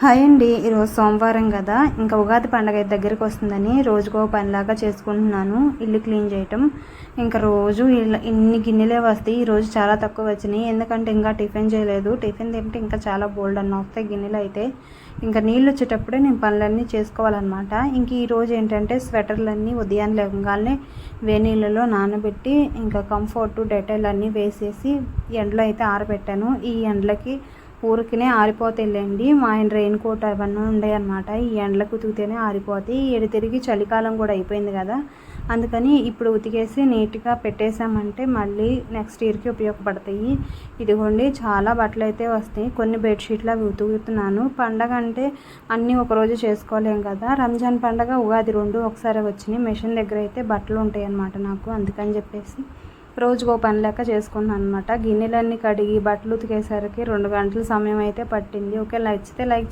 Hi అండి. ఈరోజు సోమవారం కదా, ఇంకా ఉగాది పండగ అయితే దగ్గరికి వస్తుందని రోజుకో పనిలాగా చేసుకుంటున్నాను. ఇల్లు క్లీన్ చేయటం. ఇంకా రోజు ఇన్ని గిన్నెలే వస్తాయి. ఈరోజు చాలా తక్కువ వచ్చినాయి, ఎందుకంటే ఇంకా టిఫిన్ చేయలేదు. టిఫిన్ తింటే ఇంకా చాలా బోల్డ్ అన్న వస్తాయి గిన్నెలు అయితే. ఇంకా నీళ్ళు వచ్చేటప్పుడే నేను పనులన్నీ చేసుకోవాలన్నమాట. ఇంక ఈరోజు ఏంటంటే స్వెటర్లన్నీ ఉదయాన్నే లేవగానే వేనీళ్ళలో నానబెట్టి ఇంకా కంఫర్ట్ డెటాల్ అన్నీ వేసేసి ఎండలో అయితే ఆరబెట్టాను. ఈ ఎండలకి ఊరికినే ఆరిపోతాయిలేండి. మా ఆయన రెయిన్ కోట్ అవన్నీ ఉండే అనమాట. ఈ ఎండలకు ఉతికితేనే ఆరిపోతాయి. ఏడు తిరిగి చలికాలం కూడా అయిపోయింది కదా, అందుకని ఇప్పుడు ఉతికేసి నీట్గా పెట్టేసామంటే మళ్ళీ నెక్స్ట్ ఇయర్కి ఉపయోగపడతాయి. ఇదిగోండి చాలా బట్టలు అయితే వస్తాయి. కొన్ని బెడ్షీట్లు అవి ఉతుకుతున్నాను. పండగ అంటే అన్నీ ఒకరోజు చేసుకోలేం కదా. రంజాన్ పండగ, ఉగాది రెండు ఒకసారి వచ్చినాయి. మిషన్ దగ్గర అయితే బట్టలు ఉంటాయి అన్నమాట నాకు, అందుకని చెప్పేసి రోజుకో పని లెక్క చేసుకున్నాను అనమాట. గిన్నెలన్నీ కడిగి బట్టలు ఉతికేసరికి 2 గంటల సమయం అయితే పట్టింది. ఓకే, నచ్చితే లైక్